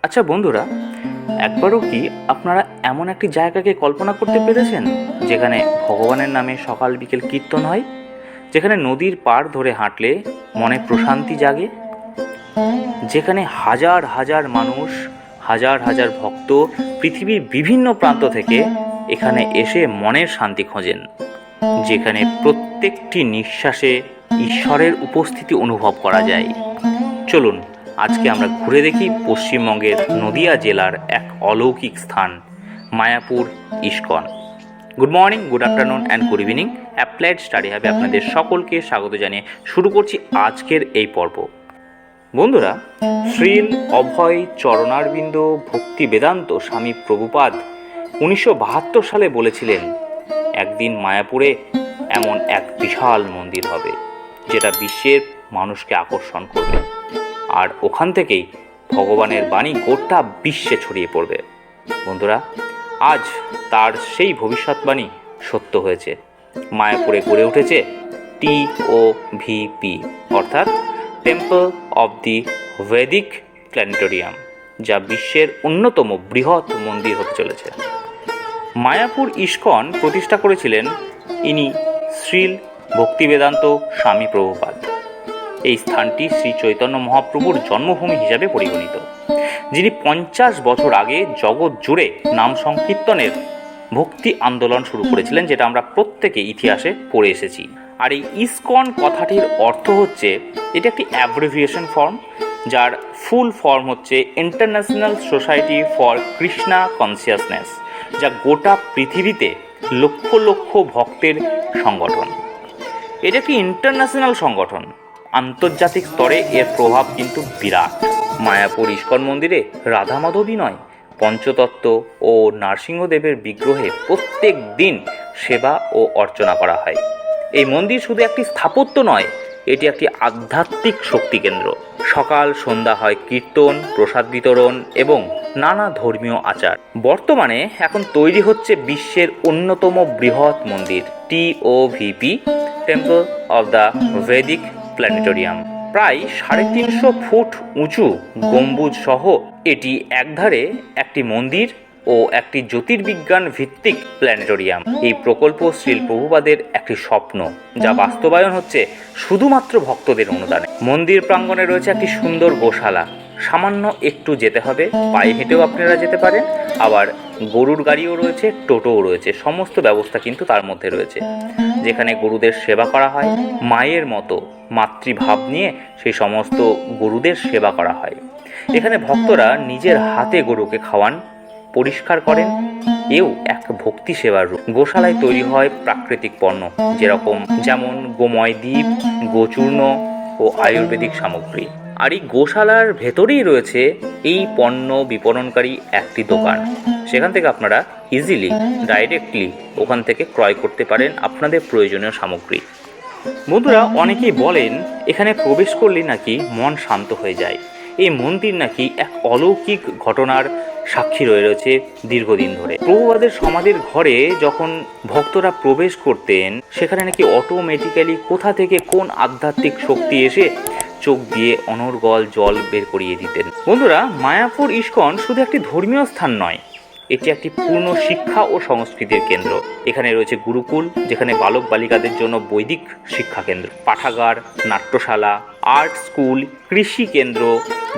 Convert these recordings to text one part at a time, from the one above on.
আচ্ছা বন্ধুরা, একবারও কি আপনারা এমন একটি জায়গাকে কল্পনা করতে পেরেছেন যেখানে ভগবানের নামে সকাল বিকেল কীর্তন হয়, যেখানে নদীর পাড় ধরে হাঁটলে মনে প্রশান্তি জাগে, যেখানে হাজার হাজার মানুষ, হাজার হাজার ভক্ত পৃথিবীর বিভিন্ন প্রান্ত থেকে এখানে এসে মনের শান্তি খোঁজেন, যেখানে প্রত্যেকটি নিঃশ্বাসে ঈশ্বরের উপস্থিতি অনুভব করা যায়। চলুন আজকে আমরা ঘুরে দেখি পশ্চিমবঙ্গের নদিয়া জেলার এক অলৌকিক স্থান, Mayapur ISKCON. Good morning, good afternoon and good evening. Applied study হাবে আপনাদের সকলকে স্বাগত জানিয়ে শুরু করছি আজকের এই পর্ব। বন্ধুরা, শ্রীল অভয় চরণারবিন্দ ভক্তি বেদান্ত স্বামী প্রভুপাদ 1972 সালে বলেছিলেন, একদিন মায়াপুরে এমন এক বিশাল মন্দির হবে যেটা বিশ্বের মানুষকে আকর্ষণ করবে, আর ওখান থেকেই ভগবানের বাণী গোটা বিশ্বে ছড়িয়ে পড়বে। বন্ধুরা, আজ তার সেই ভবিষ্যৎবাণী সত্য হয়েছে। মায়াপুরে গড়ে উঠেছে TOVP, অর্থাৎ temple of the Vedic planetarium, যা বিশ্বের অন্যতম বৃহৎ মন্দির হতে চলেছে। মায়াপুর ইস্কন প্রতিষ্ঠা করেছিলেন ইনি শ্রীল ভক্তিবেদান্ত স্বামী প্রভুপাদ। এই স্থানটি শ্রী চৈতন্য মহাপ্রভুর জন্মভূমি হিসাবে পরিগণিত, যিনি 50 বছর আগে জগৎ জুড়ে নাম সংকীর্তনের ভক্তি আন্দোলন শুরু করেছিলেন, যেটা আমরা প্রত্যেকে ইতিহাসে পড়ে এসেছি। আর এই ইসকন কথাটির অর্থ হচ্ছে, এটা একটি অ্যাব্রিভিয়েশন ফর্ম, যার ফুল ফর্ম হচ্ছে international society for Krishna consciousness, যা গোটা পৃথিবীতে লক্ষ লক্ষ ভক্তের সংগঠন। এটা একটি ইন্টারন্যাশনাল সংগঠন, আন্তর্জাতিক স্তরে এর প্রভাব কিন্তু বিরাট। মায়াপুর ইস্কন মন্দিরে রাধা মাধবী নয়, পঞ্চতত্ত্ব ও নরসিংহদেবের বিগ্রহে প্রত্যেক দিন সেবা ও অর্চনা করা হয়। এই মন্দির শুধু একটি স্থাপত্য নয়, এটি একটি আধ্যাত্মিক শক্তি কেন্দ্র। সকাল সন্ধ্যা হয় কীর্তন, প্রসাদ বিতরণ এবং নানা ধর্মীয় আচার। বর্তমানে এখন তৈরি হচ্ছে বিশ্বের অন্যতম বৃহৎ মন্দির TOVP, temple of the Vedic planetarium. প্রায় 350 ফুট উঁচু গম্বুজ সহ এটি একধারে একটি মন্দির ও একটি জ্যোতির্বিজ্ঞান ভিত্তিক প্ল্যানেটোরিয়াম। এই প্রকল্প শ্রীল প্রভুপাদের একটি স্বপ্ন, যা বাস্তবায়ন হচ্ছে শুধুমাত্র ভক্তদের অনুদানে। মন্দির প্রাঙ্গণে রয়েছে একটি সুন্দর গোশালা, সামান্য একটু যেতে হবে, পায়ে হেঁটেও আপনারা যেতে পারেন, আবার গরুর গাড়িও রয়েছে, টোটোও রয়েছে, সমস্ত ব্যবস্থা কিন্তু তার মধ্যে রয়েছে, যেখানে গরুদের সেবা করা হয়। মায়ের মতো মাতৃভাব নিয়ে সেই সমস্ত গরুদের সেবা করা হয়। এখানে ভক্তরা নিজের হাতে গরুকে খাওয়ান, পরিষ্কার করেন, এও এক ভক্তি সেবার রূপ। গোশালায় তৈরি হয় প্রাকৃতিক পণ্য, যেমন গোময় দ্বীপ, গোচূর্ণ ও আয়ুর্বেদিক সামগ্রী। আর এই গোশালার ভেতরেই রয়েছে এই পণ্য বিপণনকারী একটি দোকান, সেখান থেকে আপনারা ইজিলি ডাইরেক্টলি ওখান থেকে ক্রয় করতে পারেন আপনাদের প্রয়োজনীয় সামগ্রী। বন্ধুরা, অনেকেই বলেন এখানে প্রবেশ করলে নাকি মন শান্ত হয়ে যায়। এই মন্দির নাকি এক অলৌকিক ঘটনার সাক্ষী রয়েছে দীর্ঘদিন ধরে। প্রভুপাদের সমাধির ঘরে যখন ভক্তরা প্রবেশ করতেন, সেখানে নাকি অটোমেটিক্যালি কোথা থেকে কোন আধ্যাত্মিক শক্তি এসে চোখ দিয়ে অনর্গল জল বের করিয়ে দিতেন। বন্ধুরা, মায়াপুর ইস্কন শুধু একটি ধর্মীয় স্থান নয়, এটি একটি পূর্ণ শিক্ষা ও সংস্কৃতির কেন্দ্র। এখানে রয়েছে গুরুকুল, যেখানে বালক বালিকাদের জন্য বৈদিক শিক্ষা কেন্দ্র, পাঠাগার, নাট্যশালা, আর্ট স্কুল, কৃষি কেন্দ্র,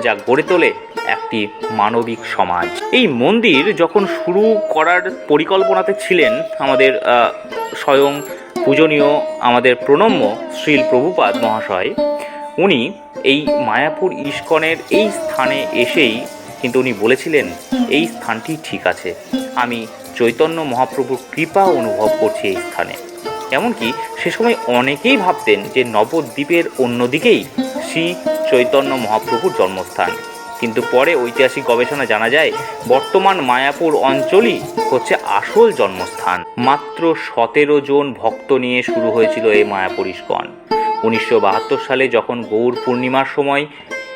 যা গড়ে তোলে একটি মানবিক সমাজ। এই মন্দির যখন শুরু করার পরিকল্পনাতে ছিলেন আমাদের স্বয়ং পূজনীয়, আমাদের প্রণম্য শ্রীল প্রভুপাদ মহাশয়, উনি এই মায়াপুর ইস্কনের এই স্থানে এসেই কিন্তু উনি বলেছিলেন, এই স্থানটি ঠিক আছে, আমি চৈতন্য মহাপ্রভুর কৃপা অনুভব করছি এই স্থানে। এমনকি সে সময় অনেকেই ভাবতেন যে নবদ্বীপের অন্যদিকেই শ্রী চৈতন্য মহাপ্রভুর জন্মস্থান, কিন্তু পরে ঐতিহাসিক গবেষণা জানা যায় বর্তমান মায়াপুর অঞ্চলই হচ্ছে আসল জন্মস্থান। মাত্র 17 জন ভক্ত নিয়ে শুরু হয়েছিল এই মায়াপুর ইস্কন। 1972 সালে যখন গৌর পূর্ণিমার সময়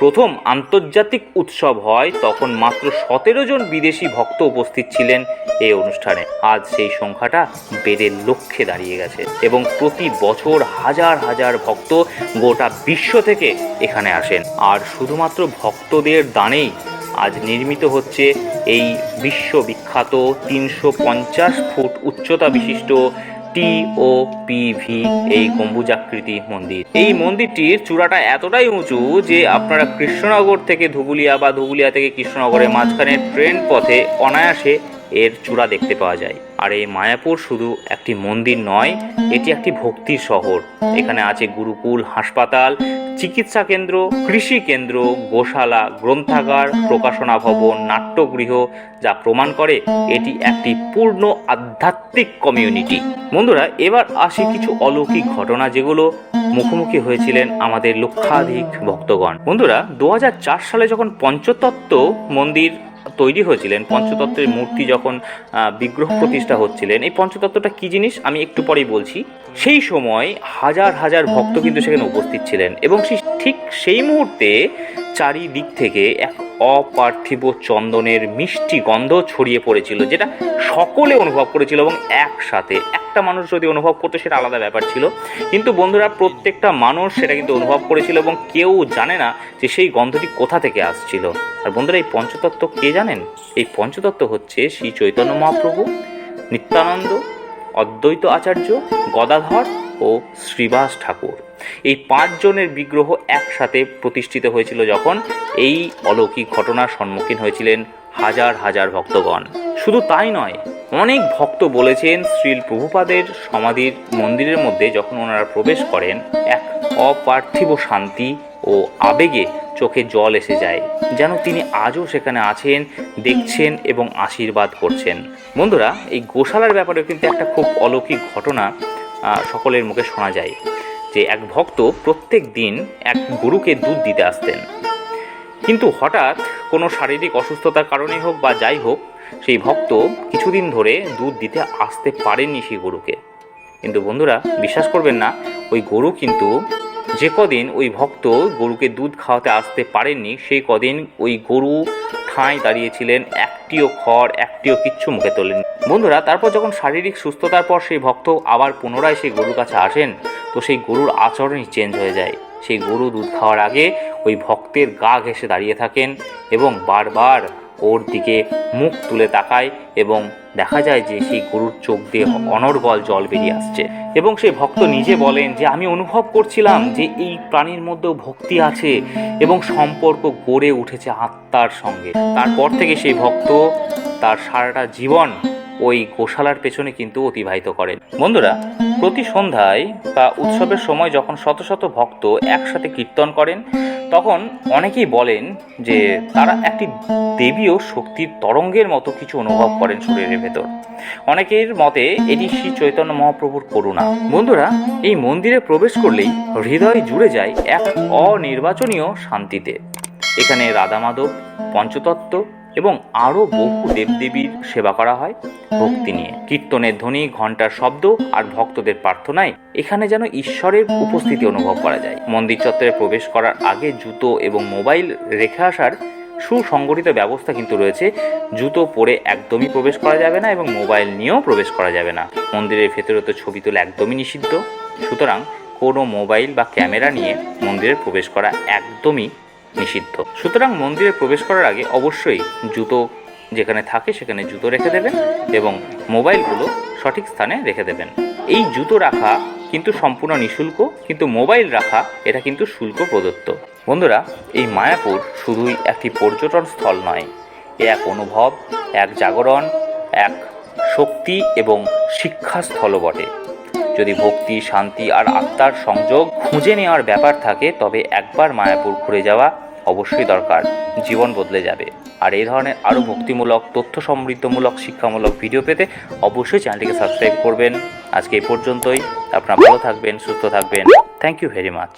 প্রথম আন্তর্জাতিক উৎসব হয়, তখন মাত্র 17 জন বিদেশি ভক্ত উপস্থিত ছিলেন এই অনুষ্ঠানে। আজ সেই সংখ্যাটা বেড়ে লক্ষে দাঁড়িয়ে গেছে এবং প্রতি বছর হাজার হাজার ভক্ত গোটা বিশ্ব থেকে এখানে আসেন। আর শুধুমাত্র ভক্তদের দানেই আজ নির্মিত হচ্ছে এই বিশ্ববিখ্যাত 350 ফুট উচ্চতা বিশিষ্ট TOPV এই গম্বুজাকৃতি মন্দির। এই মন্দিরটির চূড়াটা এতটাই উঁচু যে আপনারা কৃষ্ণনগর থেকে ধুবুলিয়া বা ধুবুলিয়া থেকে কৃষ্ণনগরের মাঝখানে ট্রেন পথে অনায়াসে এর চূড়া দেখতে পাওয়া যায়। আর এই মায়াপুর শুধু একটি মন্দির নয়, এটি একটি ভক্তির শহর। এখানে আছে গুরুকুল, হাসপাতাল, চিকিৎসা কেন্দ্র, কৃষি কেন্দ্র, গোশালা, গ্রন্থাগার, প্রকাশনা ভবন, নাট্যগৃহ, যা প্রমাণ করে এটি একটি পূর্ণ আধ্যাত্মিক কমিউনিটি। বন্ধুরা, এবার আসি কিছু অলৌকিক ঘটনা যেগুলো মুখোমুখি হয়েছিলেন আমাদের লক্ষাধিক ভক্তগণ। বন্ধুরা, 2004 সালে যখন পঞ্চতত্ত্ব মন্দির তৈরি হয়েছিলেন, পঞ্চতত্ত্বের মূর্তি যখন বিগ্রহ প্রতিষ্ঠা হচ্ছিলেন, এই পঞ্চতত্ত্বটা কি জিনিস আমি একটু পরেই বলছি। সেই সময় হাজার হাজার ভক্ত কিন্তু সেখানে উপস্থিত ছিলেন এবং ঠিক সেই মুহূর্তে চারিদিক থেকে এক অপার্থিব চন্দনের মিষ্টি গন্ধ ছড়িয়ে পড়েছিল, যেটা সকলে অনুভব করেছিল এবং একসাথে। একটা মানুষ যদি অনুভব করতো সেটা আলাদা ব্যাপার ছিল, কিন্তু বন্ধুরা প্রত্যেকটা মানুষ সেটা কিন্তু অনুভব করেছিল এবং কেউ জানে না যে সেই গন্ধটি কোথা থেকে আসছিল। আর বন্ধুরা, এই পঞ্চতত্ত্ব কে জানেন? এই পঞ্চতত্ত্ব হচ্ছে শ্রী চৈতন্য মহাপ্রভু, নিত্যানন্দ, অদ্বৈত আচার্য, গদাধর ও শ্রীবাস ঠাকুর। এই 5 জনের বিগ্রহ একসাথে প্রতিষ্ঠিত হয়েছিল যখন এই অলৌকিক ঘটনার সম্মুখীন হয়েছিলেন হাজার হাজার ভক্তগণ। শুধু তাই নয়, অনেক ভক্ত বলেছেন শ্রীল প্রভুপাদের সমাধির মন্দিরের মধ্যে যখন ওনারা প্রবেশ করেন, এক অপার্থিব শান্তি ও আবেগে চোখে জল এসে যায়, যেন তিনি আজও সেখানে আছেন, দেখছেন এবং আশীর্বাদ করছেন। বন্ধুরা, এই গোশালার ব্যাপারেও কিন্তু একটা খুব অলৌকিক ঘটনা সকলের মুখে শোনা যায় যে এক ভক্ত প্রত্যেক দিন এক গরুকে দুধ দিতে আসতেন, কিন্তু হঠাৎ কোনো শারীরিক অসুস্থতার কারণেই হোক বা যাই হোক, সেই ভক্ত কিছুদিন ধরে দুধ দিতে আসতে পারেননি সেই গরুকে। কিন্তু বন্ধুরা, বিশ্বাস করবেন না, ওই গরু কিন্তু যে কদিন ওই ভক্ত গরুকে দুধ খাওয়াতে আসতে পারেননি, সেই কদিন ওই গরু ঠাঁই দাঁড়িয়েছিলেন, একটিও খড়, একটিও কিচ্ছু মুখে তোলেন। বন্ধুরা, তারপর যখন শারীরিক সুস্থতার পর সেই ভক্ত আবার পুনরায় সেই গরুর কাছে আসেন, তো সেই গরুর আচরণই চেঞ্জ হয়ে যায়। সেই গরু দুধ খাওয়ার আগে ওই ভক্তের গা ঘেঁষে দাঁড়িয়ে থাকেন এবং বারবার ওর দিকে মুখ তুলে তাকায় এবং দেখা যায় যে সেই গরুর চোখ দিয়ে অনর্গল জল বেরিয়ে আসছে। এবং সেই ভক্ত নিজে বলেন যে আমি অনুভব করছিলাম যে এই প্রাণীর মধ্যেও ভক্তি আছে এবং সম্পর্ক গড়ে উঠেছে আত্মার সঙ্গে। তারপর থেকে সেই ভক্ত তার সারাটা জীবন ওই গোশালার পেছনে কিন্তু অতিবাহিত করেন। বন্ধুরা, প্রতি সন্ধ্যায় বা উৎসবের সময় যখন শত শত ভক্ত একসাথে কীর্তন করেন, তখন অনেকেই বলেন যে তারা একটি দেবীয় শক্তির তরঙ্গের মতো কিছু অনুভব করেন শরীরের ভেতর। অনেকের মতে এটি শ্রী চৈতন্য মহাপ্রভুর করুণা। বন্ধুরা, এই মন্দিরে প্রবেশ করলেই হৃদয় জুড়ে যায় এক অনির্বাচনীয় শান্তিতে। এখানে রাধা মাধব, পঞ্চতত্ত্ব এবং আরও বহু দেবদেবীর সেবা করা হয় ভক্তি নিয়ে। কীর্তনের ধ্বনি, ঘণ্টার শব্দ আর ভক্তদের প্রার্থনায় এখানে যেন ঈশ্বরের উপস্থিতি অনুভব করা যায়। মন্দির চত্বরে প্রবেশ করার আগে জুতো এবং মোবাইল রেখে আসার সুসংগঠিত ব্যবস্থা কিন্তু রয়েছে। জুতো পরে একদমই প্রবেশ করা যাবে না এবং মোবাইল নিয়েও প্রবেশ করা যাবে না। মন্দিরের ভেতরে তো ছবি তোলা একদমই নিষিদ্ধ, সুতরাং কোনো মোবাইল বা ক্যামেরা নিয়ে মন্দিরে প্রবেশ করা একদমই নিষিদ্ধ। সুতরাং মন্দিরে প্রবেশ করার আগে অবশ্যই জুতো যেখানে থাকে সেখানে জুতো রেখে দেবেন এবং মোবাইলগুলো সঠিক স্থানে রেখে দেবেন। এই জুতো রাখা কিন্তু সম্পূর্ণ নিঃশুল্ক, কিন্তু মোবাইল রাখা এটা কিন্তু শুল্ক প্রদত্ত। বন্ধুরা, এই মায়াপুর শুধুই একটি পর্যটন স্থল নয়, এ এক অনুভব, এক জাগরণ, এক শক্তি এবং শিক্ষাস্থলও বটে। যদি ভক্তি, শান্তি আর আত্মার সংযোগ খুঁজে নেওয়ার ব্যাপার থাকে, তবে একবার মায়াপুর ঘুরে যাওয়া অবশ্যই দরকার। জীবন বদলে যাবে। আর এই ধরনের আরও ভক্তিমূলক, তথ্য সমৃদ্ধমূলক, শিক্ষামূলক ভিডিও পেতে অবশ্যই চ্যানেলটিকে সাবস্ক্রাইব করবেন। আজকে এই পর্যন্তই। আপনারা ভালো থাকবেন, সুস্থ থাকবেন। Thank you very much.